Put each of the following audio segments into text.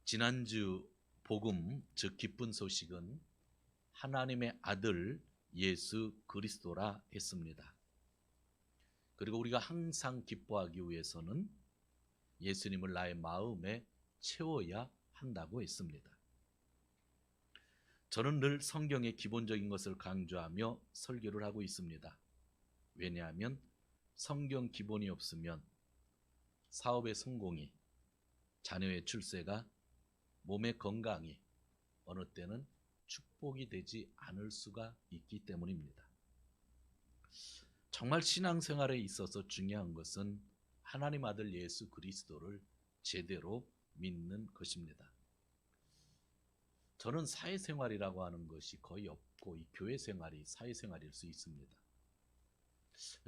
지난주 복음, 즉 기쁜 소식은 하나님의 아들 예수 그리스도라 했습니다. 그리고 우리가 항상 기뻐하기 위해서는 예수님을 나의 마음에 채워야 한다고 했습니다. 저는 늘 성경의 기본적인 것을 강조하며 설교를 하고 있습니다. 왜냐하면 성경 기본이 없으면 사업의 성공이, 자녀의 출세가, 몸의 건강이 어느 때는 축복이 되지 않을 수가 있기 때문입니다. 정말 신앙생활에 있어서 중요한 것은 하나님 아들 예수 그리스도를 제대로 믿는 것입니다. 저는 사회생활이라고 하는 것이 거의 없고 이 교회생활이 사회생활일 수 있습니다.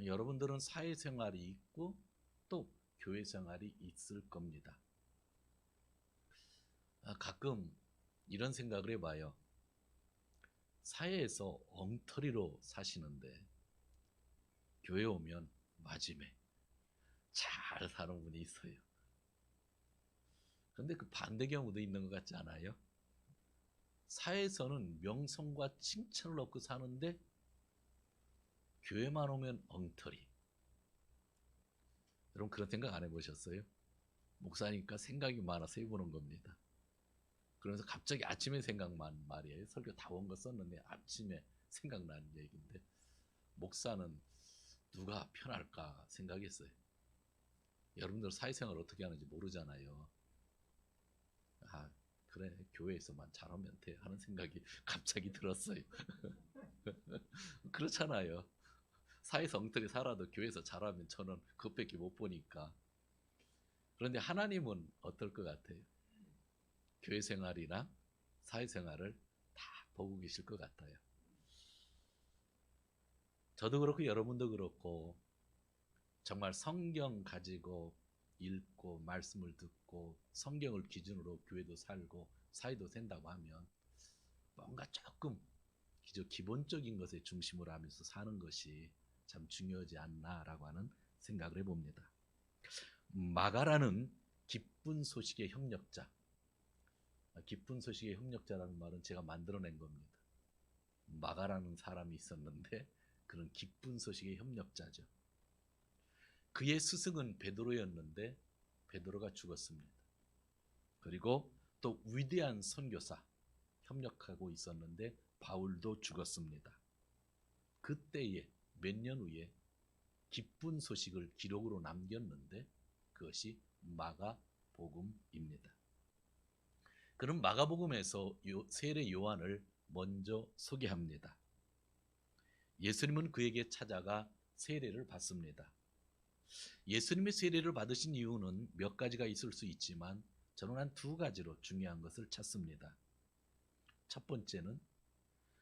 여러분들은 사회생활이 있고 또 교회생활이 있을 겁니다. 가끔 이런 생각을 해봐요. 사회에서 엉터리로 사시는데 교회 오면 마지막에 잘 사는 분이 있어요. 그런데 그 반대 경우도 있는 것 같지 않아요? 사회에서는 명성과 칭찬을 얻고 사는데 교회만 오면 엉터리. 여러분 그런 생각 안 해보셨어요? 목사니까 생각이 많아서 해보는 겁니다. 그러면서 갑자기 아침에 생각만 말이에요. 설교 다 온 거 썼는데 아침에 생각나는 얘기인데 목사는 누가 편할까 생각했어요. 여러분들 사회생활 어떻게 하는지 모르잖아요. 아 그래 교회에서만 잘하면 돼 하는 생각이 갑자기 들었어요. 그렇잖아요. 사회에서 엉터리 살아도 교회에서 잘하면 저는 그것밖에 못 보니까. 그런데 하나님은 어떨 것 같아요? 교회 생활이나 사회생활을 다 보고 계실 것 같아요. 저도 그렇고 여러분도 그렇고 정말 성경 가지고 읽고 말씀을 듣고 성경을 기준으로 교회도 살고 사회도 된다고 하면 뭔가 조금 기본적인 것에 중심을 하면서 사는 것이 참 중요하지 않나라고 하는 생각을 해봅니다. 마가라는 기쁜 소식의 협력자, 기쁜 소식의 협력자라는 말은 제가 만들어낸 겁니다. 마가라는 사람이 있었는데 그런 기쁜 소식의 협력자죠. 그의 스승은 베드로였는데 베드로가 죽었습니다. 그리고 또 위대한 선교사 협력하고 있었는데 바울도 죽었습니다. 그때에 몇 년 후에 기쁜 소식을 기록으로 남겼는데 그것이 마가복음입니다. 그럼 마가복음에서 세례 요한을 먼저 소개합니다. 예수님은 그에게 찾아가 세례를 받습니다. 예수님의 세례를 받으신 이유는 몇 가지가 있을 수 있지만 저는 한 두 가지로 중요한 것을 찾습니다. 첫 번째는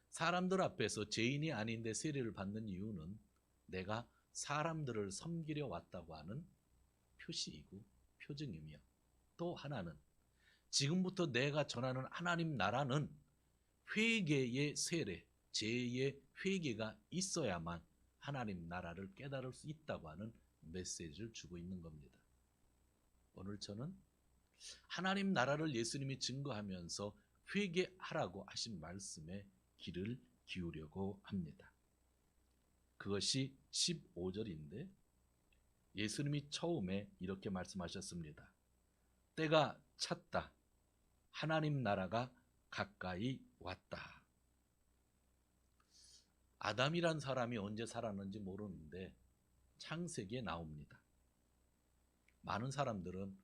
사람들 앞에서 죄인이 아닌데 세례를 받는 이유는 내가 사람들을 섬기려 왔다고 하는 표시이고 표징이며, 또 하나는 지금부터 내가 전하는 하나님 나라는 회개의 세례, 죄의 회개가 있어야만 하나님 나라를 깨달을 수 있다고 하는 메시지를 주고 있는 겁니다. 오늘 저는 하나님 나라를 예수님이 증거하면서 회개하라고 하신 말씀에 귀를 기울이려고 합니다. 그것이 15절인데 예수님이 처음에 이렇게 말씀하셨습니다. 때가 찼다. 하나님 나라가 가까이 왔다. 아담이란 사람이 언제 살았는지 모르는데 창세기에 나옵니다. 많은 사람들은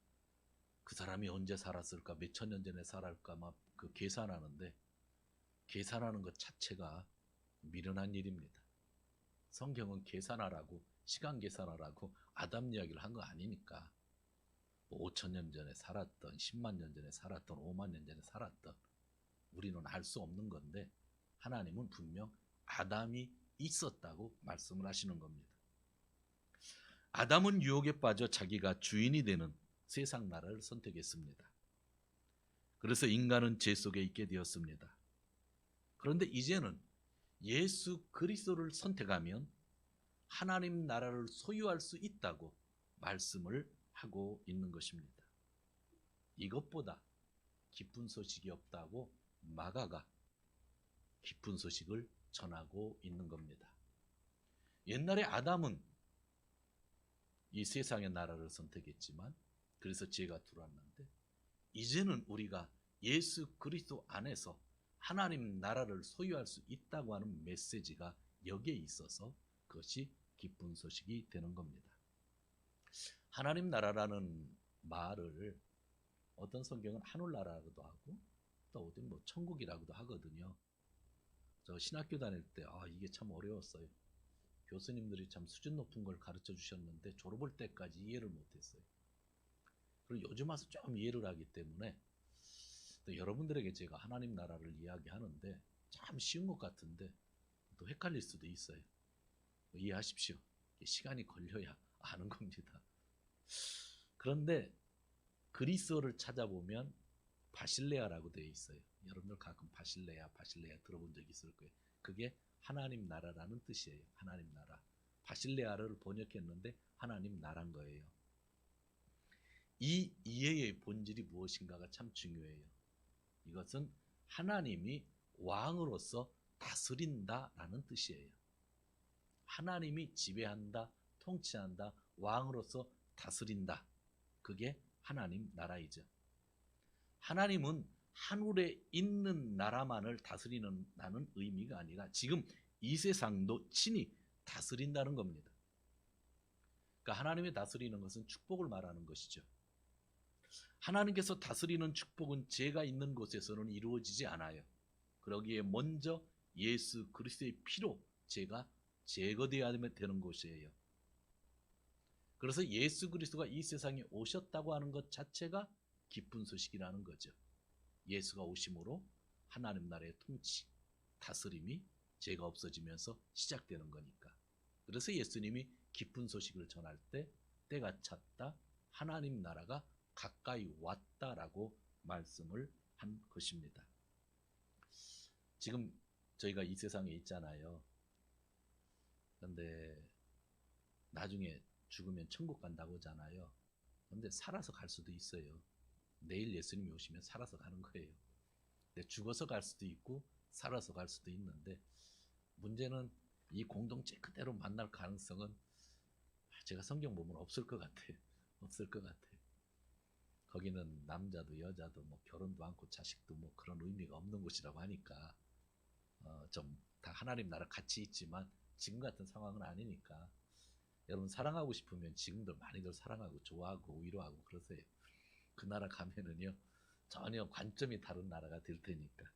그 사람이 언제 살았을까, 몇 천 년 전에 살았을까 막 그 계산하는데 계산하는 것 자체가 미련한 일입니다. 성경은 계산하라고, 시간 계산하라고 아담 이야기를 한 거 아니니까 5천 년 전에 살았던, 10만 년 전에 살았던, 5만 년 전에 살았던 우리는 알 수 없는 건데 하나님은 분명 아담이 있었다고 말씀을 하시는 겁니다. 아담은 유혹에 빠져 자기가 주인이 되는 세상 나라를 선택했습니다. 그래서 인간은 죄 속에 있게 되었습니다. 그런데 이제는 예수 그리스도를 선택하면 하나님 나라를 소유할 수 있다고 말씀을 하고 있는 것입니다. 이것보다 기쁜 소식이 없다고 마가가 기쁜 소식을 전하고 있는 겁니다. 옛날에 아담은 이 세상의 나라를 선택했지만 그래서 죄가 들어왔는데 이제는 우리가 예수 그리스도 안에서 하나님 나라를 소유할 수 있다고 하는 메시지가 여기에 있어서 그것이 기쁜 소식이 되는 겁니다. 하나님 나라라는 말을 어떤 성경은 하늘나라라고도 하고 또 어디 뭐 천국이라고도 하거든요. 저 신학교 다닐 때 이게 참 어려웠어요. 교수님들이 참 수준 높은 걸 가르쳐 주셨는데 졸업할 때까지 이해를 못했어요. 그리고 요즘 와서 좀 이해를 하기 때문에 또 여러분들에게 제가 하나님 나라를 이야기하는데 참 쉬운 것 같은데 또 헷갈릴 수도 있어요. 이해하십시오. 시간이 걸려야 아는 겁니다. 그런데 그리스어를 찾아보면 바실레아라고 되어 있어요. 여러분들 가끔 바실레아 들어본 적 있을 거예요. 그게 하나님 나라라는 뜻이에요. 하나님 나라. 바실레아를 번역했는데 하나님 나라인 거예요. 이 이해의 본질이 무엇인가가 참 중요해요. 이것은 하나님이 왕으로서 다스린다라는 뜻이에요. 하나님이 지배한다, 통치한다, 왕으로서 다스린다. 그게 하나님 나라이죠. 하나님은 하늘에 있는 나라만을 다스리는 의미가 아니라 지금 이 세상도 친히 다스린다는 겁니다. 그러니까 하나님이 다스리는 것은 축복을 말하는 것이죠. 하나님께서 다스리는 축복은 죄가 있는 곳에서는 이루어지지 않아요. 그러기에 먼저 예수 그리스도의 피로 죄가 제거되어야 되는 것이에요. 그래서 예수 그리스도가 이 세상에 오셨다고 하는 것 자체가 기쁜 소식이라는 거죠. 예수가 오심으로 하나님 나라의 통치, 다스림이 죄가 없어지면서 시작되는 거니까. 그래서 예수님이 기쁜 소식을 전할 때 때가 찼다, 하나님 나라가 가까이 왔다라고 말씀을 한 것입니다. 지금 저희가 이 세상에 있잖아요. 그런데 나중에 죽으면 천국 간다고 하잖아요. 그런데 살아서 갈 수도 있어요. 내일 예수님이 오시면 살아서 가는 거예요. 근데 죽어서 갈 수도 있고 살아서 갈 수도 있는데 문제는 이 공동체 그대로 만날 가능성은 제가 성경 보면 없을 것 같아요. 없을 것 같아요. 거기는 남자도 여자도 뭐 결혼도 않고 자식도 뭐 그런 의미가 없는 곳이라고 하니까 좀 다 하나님 나라 같이 있지만 지금 같은 상황은 아니니까 여러분 사랑하고 싶으면 지금도 많이들 사랑하고 좋아하고 위로하고 그러세요. 그 나라 가면은요 전혀 관점이 다른 나라가 될 테니까.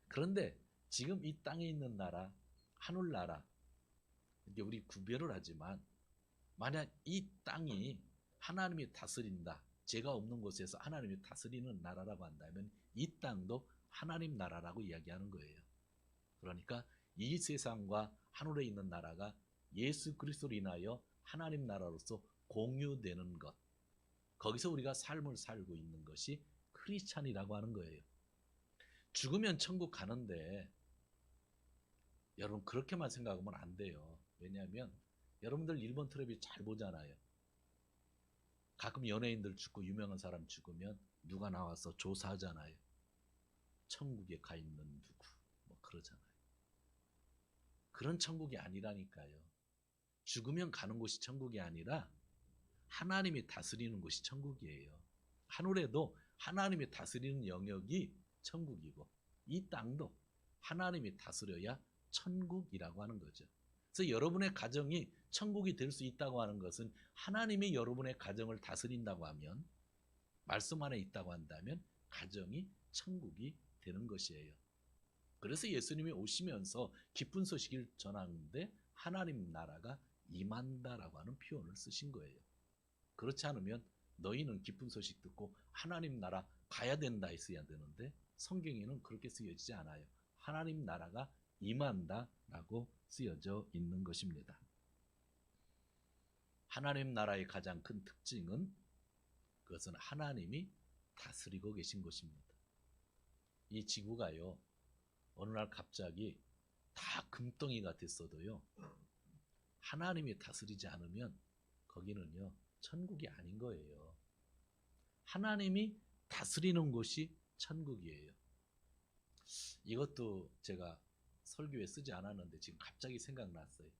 그런데 지금 이 땅에 있는 나라, 하늘나라, 이제 우리 구별을 하지만 만약 이 땅이 하나님이 다스린다, 죄가 없는 곳에서 하나님이 다스리는 나라라고 한다면 이 땅도 하나님 나라라고 이야기하는 거예요. 그러니까 이 세상과 하늘에 있는 나라가 예수 그리스도로 인하여 하나님 나라로서 공유되는 것, 거기서 우리가 삶을 살고 있는 것이 크리스찬이라고 하는 거예요. 죽으면 천국 가는데 여러분 그렇게만 생각하면 안 돼요. 왜냐하면 여러분들 일본 텔레비 잘 보잖아요. 가끔 연예인들 죽고 유명한 사람 죽으면 누가 나와서 조사하잖아요. 천국에 가 있는 누구 뭐 그러잖아요. 그런 천국이 아니라니까요. 죽으면 가는 곳이 천국이 아니라 하나님이 다스리는 곳이 천국이에요. 하늘에도 하나님이 다스리는 영역이 천국이고 이 땅도 하나님이 다스려야 천국이라고 하는 거죠. 그래서 여러분의 가정이 천국이 될 수 있다고 하는 것은 하나님이 여러분의 가정을 다스린다고 하면, 말씀 안에 있다고 한다면 가정이 천국이 되는 것이에요. 그래서 예수님이 오시면서 기쁜 소식을 전하는데 하나님 나라가 임한다라고 하는 표현을 쓰신 거예요. 그렇지 않으면 너희는 기쁜 소식 듣고 하나님 나라 가야 된다 했어야 되는데 성경에는 그렇게 쓰여지지 않아요. 하나님 나라가 임한다라고 쓰여져 있는 것입니다. 하나님 나라의 가장 큰 특징은 그것은 하나님이 다스리고 계신 것입니다. 이 지구가요, 어느 날 갑자기 다 금덩이가 됐어도요, 하나님이 다스리지 않으면 거기는요, 천국이 아닌 거예요. 하나님이 다스리는 곳이 천국이에요. 이것도 제가 설교에 쓰지 않았는데 지금 갑자기 생각났어요.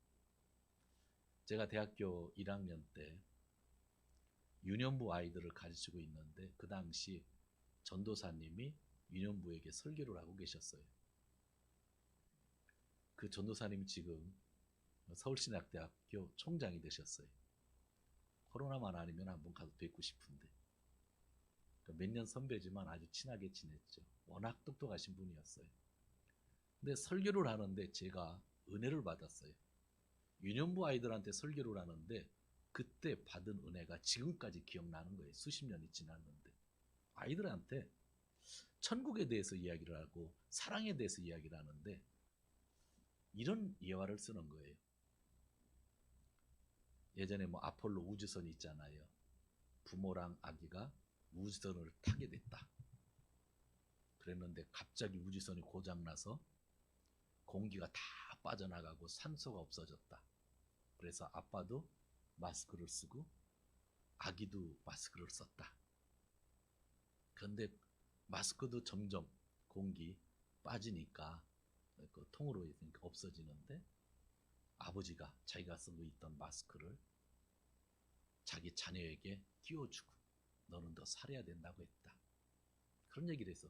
제가 대학교 1학년 때 유년부 아이들을 가르치고 있는데 그 당시 전도사님이 유년부에게 설교를 하고 계셨어요. 그 전도사님이 지금 서울신학대학교 총장이 되셨어요. 코로나만 아니면 한번 가서 뵙고 싶은데 몇 년 선배지만 아주 친하게 지냈죠. 워낙 똑똑하신 분이었어요. 근데 설교를 하는데 제가 은혜를 받았어요. 유년부 아이들한테 설교를 하는데 그때 받은 은혜가 지금까지 기억나는 거예요. 수십 년이 지났는데 아이들한테 천국에 대해서 이야기를 하고 사랑에 대해서 이야기를 하는데 이런 예화를 쓰는 거예요. 예전에 뭐 아폴로 우주선 있잖아요. 부모랑 아기가 우주선을 타게 됐다. 그랬는데 갑자기 우주선이 고장나서 공기가 다 빠져나가고 산소가 없어졌다. 그래서 아빠도 마스크를 쓰고 아기도 마스크를 썼다. 그런데 마스크도 점점 공기 빠지니까 그 통으로 있으니까 없어지는데 아버지가 자기가 쓰고 있던 마스크를 자기 자녀에게 끼워주고 너는 더 살아야 된다고 했다. 그런 얘기를 해서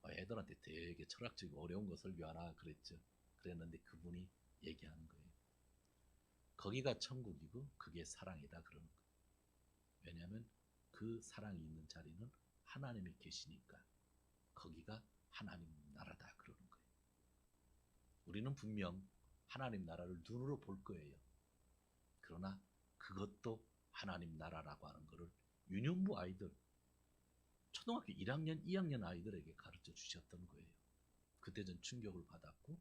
애들한테 되게 철학적이고 어려운 거 설교하라 그랬죠. 그랬는데 그분이 얘기하는 거예요. 거기가 천국이고 그게 사랑이다 그러는 거예요. 왜냐하면 그 사랑이 있는 자리는 하나님이 계시니까 거기가 하나님 나라다 그러는 거예요. 우리는 분명 하나님 나라를 눈으로 볼 거예요. 그러나 그것도 하나님 나라라고 하는 것을 유년부 아이들, 초등학교 1학년, 2학년 아이들에게 가르쳐 주셨던 거예요. 그때 전 충격을 받았고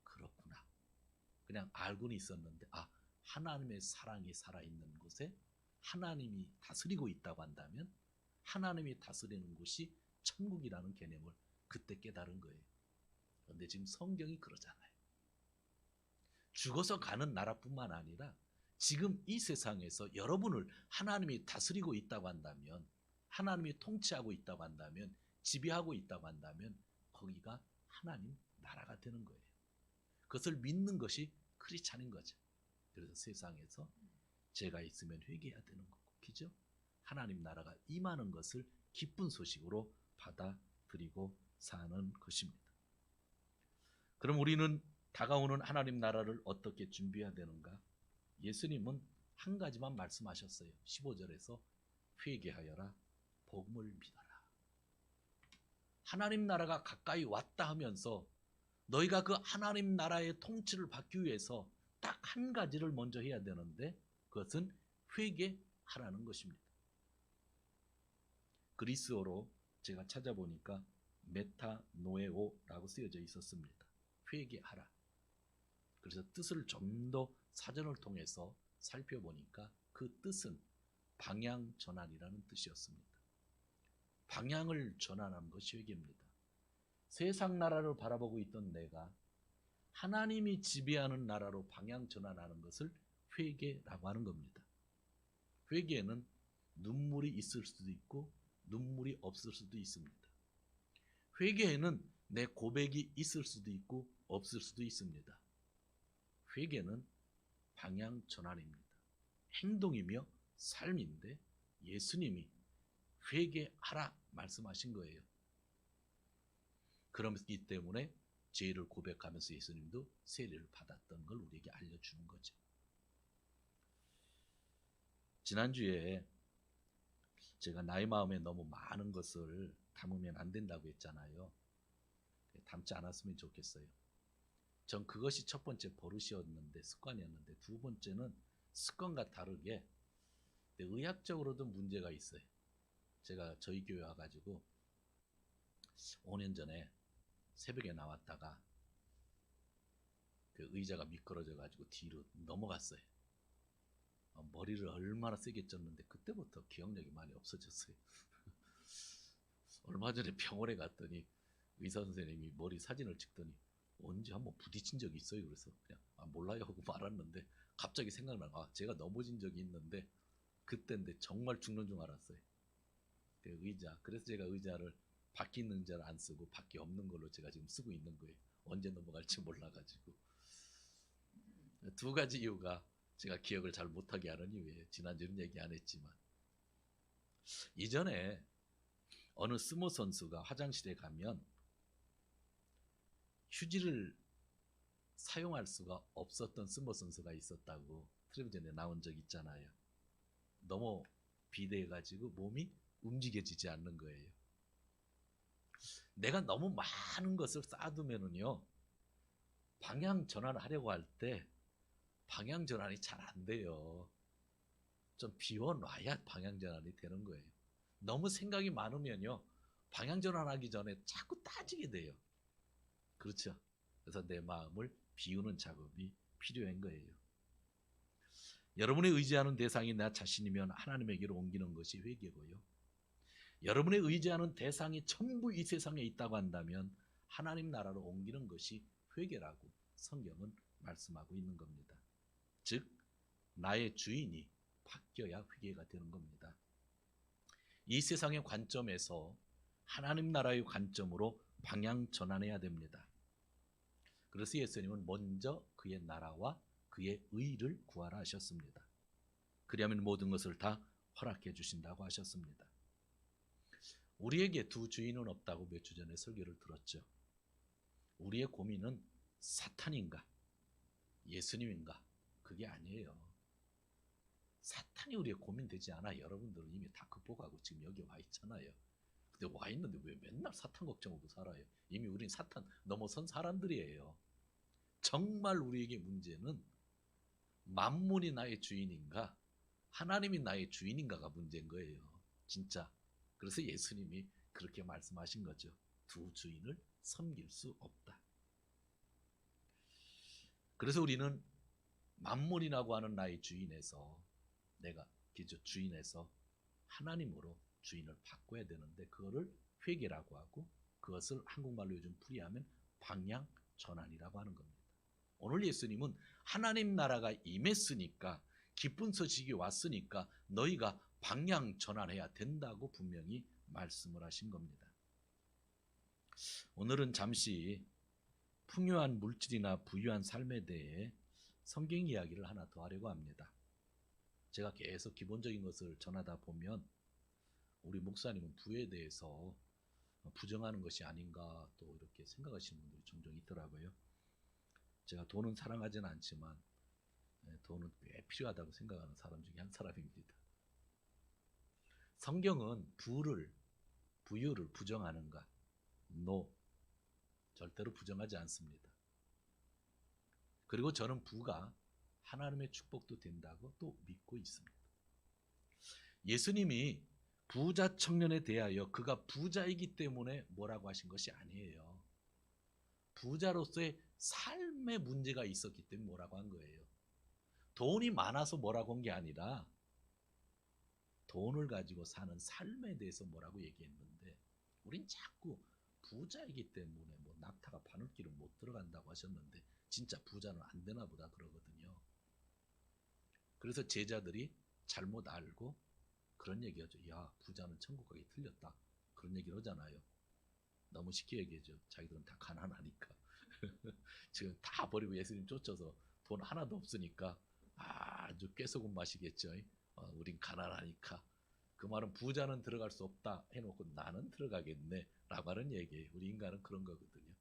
그렇구나. 그냥 알고는 있었는데 하나님의 사랑이 살아있는 곳에 하나님이 다스리고 있다고 한다면 하나님이 다스리는 곳이 천국이라는 개념을 그때 깨달은 거예요. 그런데 지금 성경이 그러잖아요. 죽어서 가는 나라뿐만 아니라 지금 이 세상에서 여러분을 하나님이 다스리고 있다고 한다면 하나님이 통치하고 있다고 한다면 지배하고 있다고 한다면 거기가 하나님 나라가 되는 거예요. 그것을 믿는 것이 크리스찬인 거죠. 그래서 세상에서 죄가 있으면 회개해야 되는 거고, 그죠? 하나님 나라가 임하는 것을 기쁜 소식으로 받아들이고 사는 것입니다. 그럼 우리는 다가오는 하나님 나라를 어떻게 준비해야 되는가? 예수님은 한 가지만 말씀하셨어요. 15절에서 회개하여라, 복음을 믿어라. 하나님 나라가 가까이 왔다 하면서 너희가 그 하나님 나라의 통치를 받기 위해서 딱 한 가지를 먼저 해야 되는데 그것은 회개하라는 것입니다. 그리스어로 제가 찾아보니까 메타노에오라고 쓰여져 있었습니다. 회개하라. 그래서 뜻을 좀 더 사전을 통해서 살펴보니까 그 뜻은 방향 전환이라는 뜻이었습니다. 방향을 전환하는 것이 회개입니다. 세상 나라를 바라보고 있던 내가 하나님이 지배하는 나라로 방향 전환하는 것을 회개라고 하는 겁니다. 회개에는 눈물이 있을 수도 있고 눈물이 없을 수도 있습니다. 회개에는 내 고백이 있을 수도 있고 없을 수도 있습니다. 회개는 방향 전환입니다. 행동이며 삶인데 예수님이 회개하라 말씀하신 거예요. 그렇기 때문에 죄를 고백하면서 예수님도 세례를 받았던 걸 우리에게 알려주는 거죠. 지난주에 제가 나의 마음에 너무 많은 것을 담으면 안 된다고 했잖아요. 담지 않았으면 좋겠어요. 전 그것이 첫 번째 버릇이었는데, 습관이었는데, 두 번째는 습관과 다르게 의학적으로도 문제가 있어요. 제가 저희 교회 와가지고 5년 전에 새벽에 나왔다가 그 의자가 미끄러져가지고 뒤로 넘어갔어요. 머리를 얼마나 세게 쪘는데 그때부터 기억력이 많이 없어졌어요. 얼마 전에 병원에 갔더니 의사 선생님이 머리 사진을 찍더니 언제 한번 부딪힌 적이 있어요? 그래서 그냥 몰라요 하고 말았는데 갑자기 생각나고 제가 넘어진 적이 있는데 그때인데 정말 죽는 줄 알았어요. 그 의자. 그래서 제가 의자를 밖에 있는 의자를 안 쓰고 밖에 없는 걸로 제가 지금 쓰고 있는 거예요. 언제 넘어갈지 몰라가지고. 두 가지 이유가 제가 기억을 잘 못하게 하는 이유예요. 지난주는 얘기 안 했지만. 이전에 어느 스모 선수가 화장실에 가면 휴지를 사용할 수가 없었던 스모 선수가 있었다고 텔레비전에 나온 적 있잖아요. 너무 비대해가지고 몸이 움직여지지 않는 거예요. 내가 너무 많은 것을 쌓아두면은요, 방향 전환을 하려고 할 때 방향 전환이 잘 안 돼요. 좀 비워놔야 방향 전환이 되는 거예요. 너무 생각이 많으면요, 방향 전환하기 전에 자꾸 따지게 돼요. 그렇죠? 그래서 내 마음을 비우는 작업이 필요한 거예요. 여러분의 의지하는 대상이 나 자신이면 하나님에게로 옮기는 것이 회개고요. 여러분의 의지하는 대상이 전부 이 세상에 있다고 한다면 하나님 나라로 옮기는 것이 회개라고 성경은 말씀하고 있는 겁니다. 즉 나의 주인이 바뀌어야 회개가 되는 겁니다. 이 세상의 관점에서 하나님 나라의 관점으로 방향 전환해야 됩니다. 그래서 예수님은 먼저 그의 나라와 그의 의를 구하라 하셨습니다. 그리하면 모든 것을 다 허락해 주신다고 하셨습니다. 우리에게 두 주인은 없다고 몇 주 전에 설교를 들었죠. 우리의 고민은 사탄인가 예수님인가 그게 아니에요. 사탄이 우리의 고민되지 않아. 여러분들은 이미 다 극복하고 지금 여기 와 있잖아요. 근데 와 있는데 왜 맨날 사탄 걱정하고 살아요? 이미 우린 사탄 넘어선 사람들이에요. 정말 우리에게 문제는 만물이 나의 주인인가 하나님이 나의 주인인가가 문제인 거예요. 진짜. 그래서 예수님이 그렇게 말씀하신 거죠. 두 주인을 섬길 수 없다. 그래서 우리는 만물이라고 하는 나의 주인에서 내가 기저 주인에서 하나님으로 주인을 바꿔야 되는데 그거를 회개라고 하고 그것을 한국말로 요즘 풀이하면 방향 전환이라고 하는 겁니다. 오늘 예수님은 하나님 나라가 임했으니까 기쁜 소식이 왔으니까 너희가 방향 전환해야 된다고 분명히 말씀을 하신 겁니다. 오늘은 잠시 풍요한 물질이나 부유한 삶에 대해 성경 이야기를 하나 더 하려고 합니다. 제가 계속 기본적인 것을 전하다 보면 우리 목사님은 부에 대해서 부정하는 것이 아닌가 또 이렇게 생각하시는 분들이 종종 있더라고요. 제가 돈은 사랑하지는 않지만 돈은 꽤 필요하다고 생각하는 사람 중에 한 사람입니다. 성경은 부유를 부정하는가? No, 절대로 부정하지 않습니다. 그리고 저는 부가 하나님의 축복도 된다고 또 믿고 있습니다. 예수님이 부자 청년에 대하여 그가 부자이기 때문에 뭐라고 하신 것이 아니에요. 부자로서의 삶의 문제가 있었기 때문에 뭐라고 한 거예요. 돈이 많아서 뭐라고 한 게 아니라 돈을 가지고 사는 삶에 대해서 뭐라고 얘기했는데 우린 자꾸 부자이기 때문에 뭐 낙타가 바늘길은 못 들어간다고 하셨는데 진짜 부자는 안 되나 보다 그러거든요. 그래서 제자들이 잘못 알고 그런 얘기하죠. 야, 부자는 천국 가기 틀렸다. 그런 얘기를 하잖아요. 너무 쉽게 얘기하죠. 자기들은 다 가난하니까. 지금 다 버리고 예수님 쫓아서 돈 하나도 없으니까 아주 깨소금 맛이겠죠. 우린 가난하니까. 그 말은 부자는 들어갈 수 없다 해놓고 나는 들어가겠네 라고 하는 얘기예요. 우리 인간은 그런 거거든요.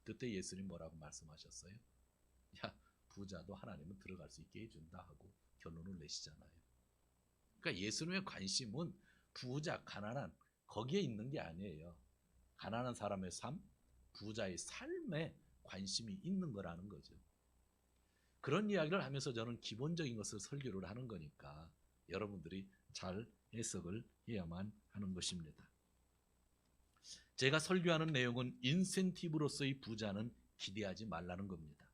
그때 예수님 뭐라고 말씀하셨어요? 야, 부자도 하나님은 들어갈 수 있게 해준다 하고 결론을 내시잖아요. 그러니까 예수님의 관심은 부자, 가난한 거기에 있는 게 아니에요. 가난한 사람의 삶, 부자의 삶에 관심이 있는 거라는 거죠. 그런 이야기를 하면서 저는 기본적인 것을 설교를 하는 거니까 여러분들이 잘 해석을 해야만 하는 것입니다. 제가 설교하는 내용은 인센티브로서의 부자는 기대하지 말라는 겁니다.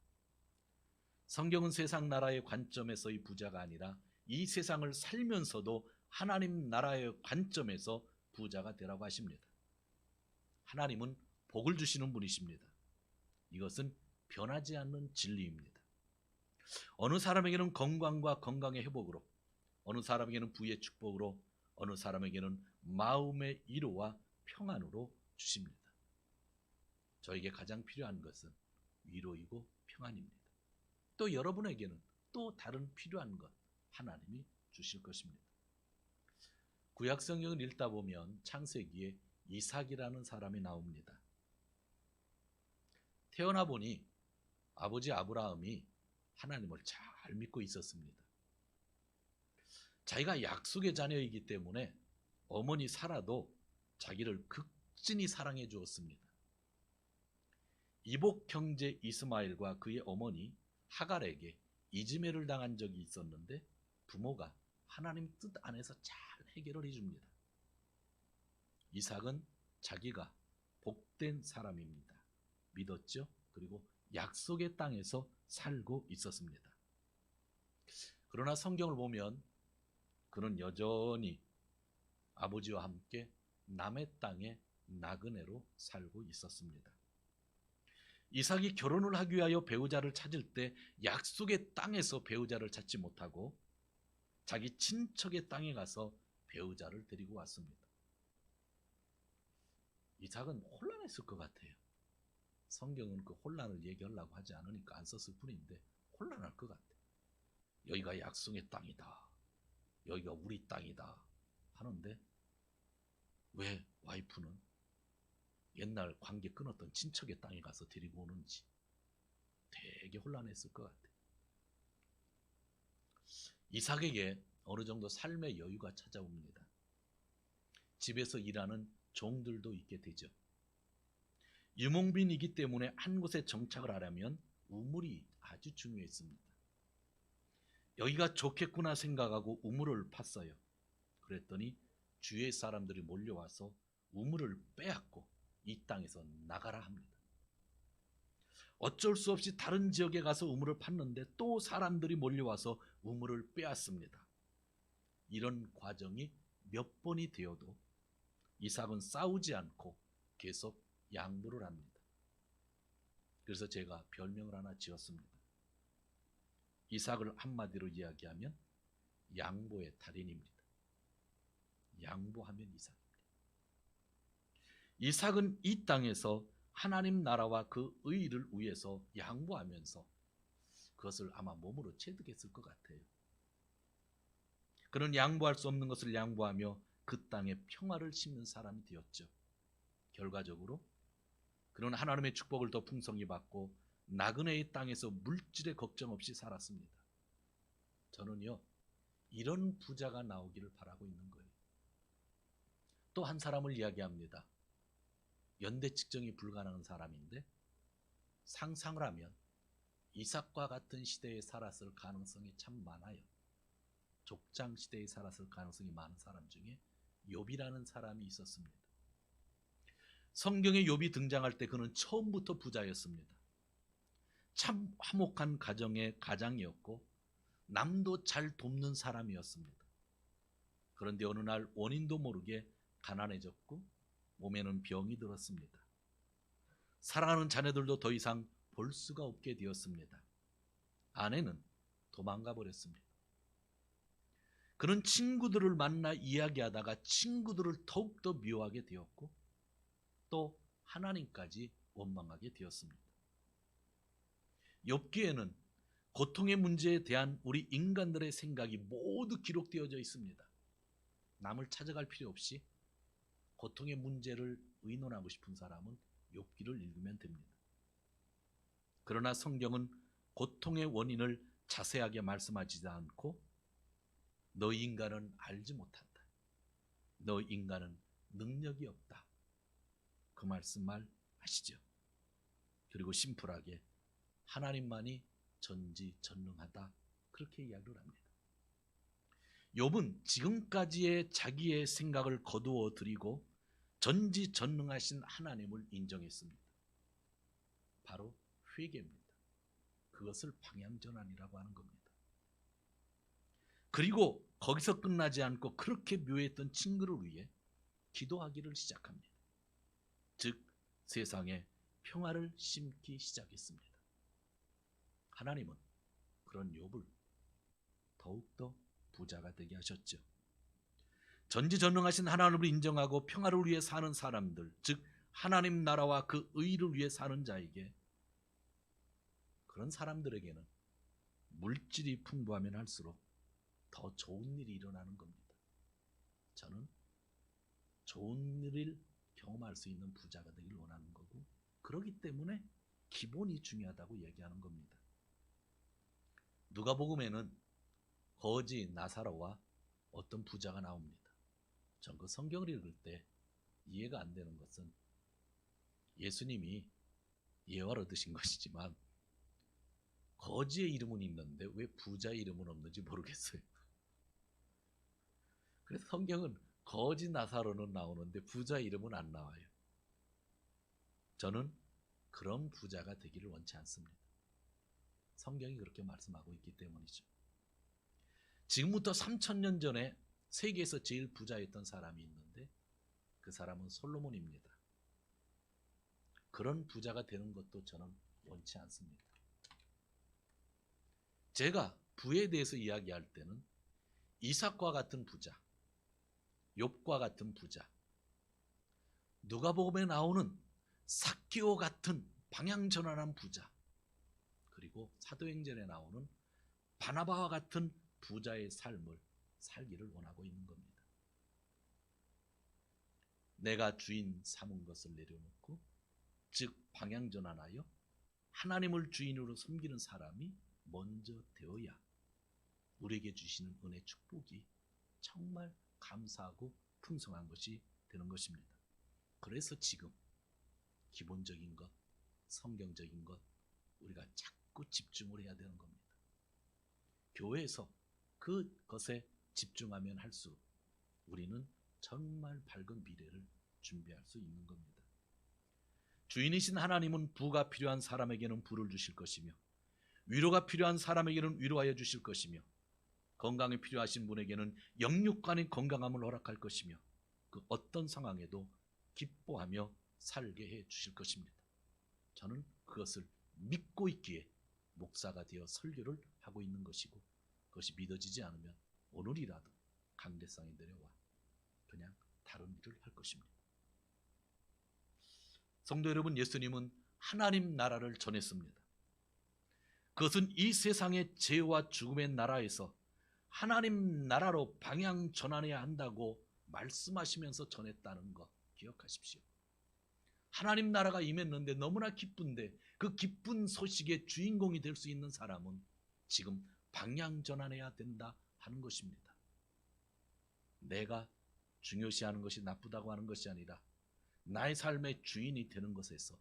성경은 세상 나라의 관점에서의 부자가 아니라 이 세상을 살면서도 하나님 나라의 관점에서 부자가 되라고 하십니다. 하나님은 복을 주시는 분이십니다. 이것은 변하지 않는 진리입니다. 어느 사람에게는 건강과 건강의 회복으로, 어느 사람에게는 부의 축복으로, 어느 사람에게는 마음의 위로와 평안으로 주십니다. 저에게 가장 필요한 것은 위로이고 평안입니다. 또 여러분에게는 또 다른 필요한 것 하나님이 주실 것입니다. 구약 성경을 읽다 보면 창세기에 이삭이라는 사람이 나옵니다. 태어나 보니 아버지 아브라함이 하나님을 잘 믿고 있었습니다. 자기가 약속의 자녀이기 때문에 어머니 사라도 자기를 극진히 사랑해 주었습니다. 이복 형제 이스마엘과 그의 어머니 하갈에게 이즈메를 당한 적이 있었는데 부모가 하나님 뜻 안에서 잘 해결을 해줍니다. 이삭은 자기가 복된 사람입니다. 믿었죠? 그리고 약속의 땅에서 살고 있었습니다. 그러나 성경을 보면 그는 여전히 아버지와 함께 남의 땅에 나그네로 살고 있었습니다. 이삭이 결혼을 하기 위하여 배우자를 찾을 때 약속의 땅에서 배우자를 찾지 못하고 자기 친척의 땅에 가서 배우자를 데리고 왔습니다. 이삭은 혼란했을 것 같아요. 성경은 그 혼란을 얘기하려고 하지 않으니까 안 썼을 뿐인데 혼란할 것 같아요. 여기가 약속의 땅이다. 여기가 우리 땅이다. 하는데 왜 와이프는 옛날 관계 끊었던 친척의 땅에 가서 데리고 오는지 되게 혼란했을 것 같아요. 이삭에게 어느 정도 삶의 여유가 찾아옵니다. 집에서 일하는 종들도 있게 되죠. 유목민이기 때문에 한 곳에 정착을 하려면 우물이 아주 중요했습니다. 여기가 좋겠구나 생각하고 우물을 팠어요. 그랬더니 주위의 사람들이 몰려와서 우물을 빼앗고 이 땅에서 나가라 합니다. 어쩔 수 없이 다른 지역에 가서 우물을 팠는데 또 사람들이 몰려와서 우물을 빼앗습니다. 이런 과정이 몇 번이 되어도 이삭은 싸우지 않고 계속 양보를 합니다. 그래서 제가 별명을 하나 지었습니다. 이삭을 한마디로 이야기하면 양보의 달인입니다. 양보하면 이삭입니다. 이삭은 이 땅에서 하나님 나라와 그 의를 위해서 양보하면서 그것을 아마 몸으로 체득했을 것 같아요. 그는 양보할 수 없는 것을 양보하며 그 땅에 평화를 심는 사람이 되었죠. 결과적으로 그는 하나님의 축복을 더 풍성히 받고 나그네의 땅에서 물질의 걱정 없이 살았습니다. 저는요, 이런 부자가 나오기를 바라고 있는 거예요. 또 한 사람을 이야기합니다. 연대 측정이 불가능한 사람인데 상상을 하면 이삭과 같은 시대에 살았을 가능성이 참 많아요. 족장 시대에 살았을 가능성이 많은 사람 중에 욥이라는 사람이 있었습니다. 성경에 욥이 등장할 때 그는 처음부터 부자였습니다. 참 화목한 가정의 가장이었고 남도 잘 돕는 사람이었습니다. 그런데 어느 날 원인도 모르게 가난해졌고 몸에는 병이 들었습니다. 사랑하는 자녀들도 더 이상 볼 수가 없게 되었습니다. 아내는 도망가 버렸습니다. 그는 친구들을 만나 이야기하다가 친구들을 더욱더 미워하게 되었고 또 하나님까지 원망하게 되었습니다. 욥기에는 고통의 문제에 대한 우리 인간들의 생각이 모두 기록되어져 있습니다. 남을 찾아갈 필요 없이 고통의 문제를 의논하고 싶은 사람은 욥기를 읽으면 됩니다. 그러나 성경은 고통의 원인을 자세하게 말씀하지 않고 너 인간은 알지 못한다. 너 인간은 능력이 없다. 그 말씀만 하시죠. 그리고 심플하게 하나님만이 전지전능하다. 그렇게 이야기를 합니다. 욥은 지금까지의 자기의 생각을 거두어 드리고 전지전능하신 하나님을 인정했습니다. 바로 회개입니다. 그것을 방향전환이라고 하는 겁니다. 그리고 거기서 끝나지 않고 그렇게 묘했던 친구를 위해 기도하기를 시작합니다. 즉 세상에 평화를 심기 시작했습니다. 하나님은 그런 욥을 더욱더 부자가 되게 하셨죠. 전지전능하신 하나님을 인정하고 평화를 위해 사는 사람들, 즉 하나님 나라와 그 의를 위해 사는 자에게, 그런 사람들에게는 물질이 풍부하면 할수록 더 좋은 일이 일어나는 겁니다. 저는 좋은 일을 경험할 수 있는 부자가 되길 원하는 거고, 그렇기 때문에 기본이 중요하다고 얘기하는 겁니다. 누가복음에는 거지 나사로와 어떤 부자가 나옵니다. 전 그 성경을 읽을 때 이해가 안 되는 것은, 예수님이 예화를 드신 것이지만 거지의 이름은 있는데 왜 부자의 이름은 없는지 모르겠어요. 그래서 성경은 거지 나사로는 나오는데 부자의 이름은 안 나와요. 저는 그런 부자가 되기를 원치 않습니다. 성경이 그렇게 말씀하고 있기 때문이죠. 지금부터 3000년 전에 세계에서 제일 부자였던 사람이 있는데 그 사람은 솔로몬입니다. 그런 부자가 되는 것도 저는 원치 않습니다. 제가 부에 대해서 이야기할 때는 이삭과 같은 부자, 욥과 같은 부자, 누가복음에 나오는 삭개오 같은 방향전환한 부자, 그리고 사도행전에 나오는 바나바와 같은 부자의 삶을 살기를 원하고 있는 겁니다. 내가 주인 삼은 것을 내려놓고, 즉 방향전환하여 하나님을 주인으로 섬기는 사람이 먼저 되어야 우리에게 주시는 은혜 축복이 정말 감사하고 풍성한 것이 되는 것입니다. 그래서 지금 기본적인 것, 성경적인 것, 우리가 자꾸 집중을 해야 되는 겁니다. 교회에서 그것에 집중하면 할수록 우리는 정말 밝은 미래를 준비할 수 있는 겁니다. 주인이신 하나님은 부가 필요한 사람에게는 부를 주실 것이며, 위로가 필요한 사람에게는 위로하여 주실 것이며, 건강이 필요하신 분에게는 영육간의 건강함을 허락할 것이며, 그 어떤 상황에도 기뻐하며 살게 해 주실 것입니다. 저는 그것을 믿고 있기에 목사가 되어 설교를 하고 있는 것이고, 그것이 믿어지지 않으면 오늘이라도 강대상에 내려와 그냥 다른 일을 할 것입니다. 성도 여러분, 예수님은 하나님 나라를 전했습니다. 그것은 이 세상의 죄와 죽음의 나라에서 하나님 나라로 방향 전환해야 한다고 말씀하시면서 전했다는 것 기억하십시오. 하나님 나라가 임했는데 너무나 기쁜데, 그 기쁜 소식의 주인공이 될 수 있는 사람은 지금 방향 전환해야 된다 하는 것입니다. 내가 중요시하는 것이 나쁘다고 하는 것이 아니라 나의 삶의 주인이 되는 것에서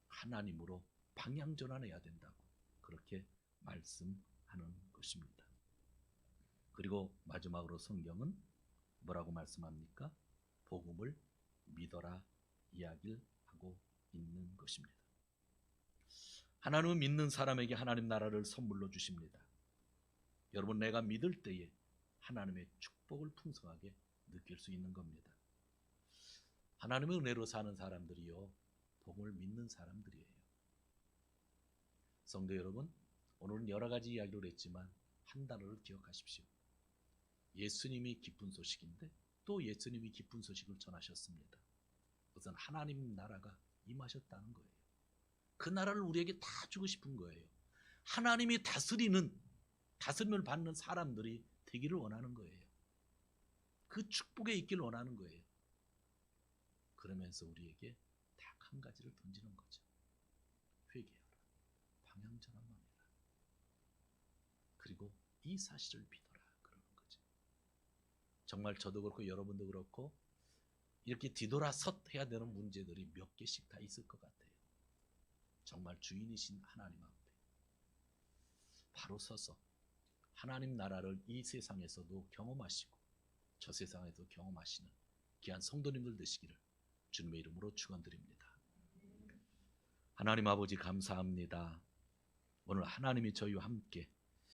하나님으로 방향 전환해야 된다고 그렇게 말씀하는 것입니다. 그리고 마지막으로 성경은 뭐라고 말씀합니까? 복음을 믿어라 이야기를 하고 있는 것입니다. 하나님은 믿는 사람에게 하나님 나라를 선물로 주십니다. 여러분, 내가 믿을 때에 하나님의 축복을 풍성하게 느낄 수 있는 겁니다. 하나님의 은혜로 사는 사람들이요, 복음을 믿는 사람들이에요. 성도 여러분, 오늘은 여러 가지 이야기를 했지만 한 단어를 기억하십시오. 예수님이 기쁜 소식인데 또 예수님이 기쁜 소식을 전하셨습니다. 그것은 하나님 나라가 임하셨다는 거예요. 그 나라를 우리에게 다 주고 싶은 거예요. 하나님이 다스림을 받는 사람들이 되기를 원하는 거예요. 그 축복에 있기를 원하는 거예요. 그러면서 우리에게 딱 한 가지를 던지는 거죠. 회개하라. 방향전환만 해라. 그리고 이 사실을 믿어라. 그러는 거죠. 정말 저도 그렇고 여러분도 그렇고 이렇게 뒤돌아섰해야 되는 문제들이 몇 개씩 다 있을 것 같아요. 정말 주인이신 하나님 앞에 바로 서서 하나님 나라를 이 세상에서도 경험하시고 저 세상에도 경험하시는 귀한 성도님들 되시기를 주님의 이름으로 축원드립니다. 하나님 아버지 감사합니다. 오늘 하나님이 저희와 함께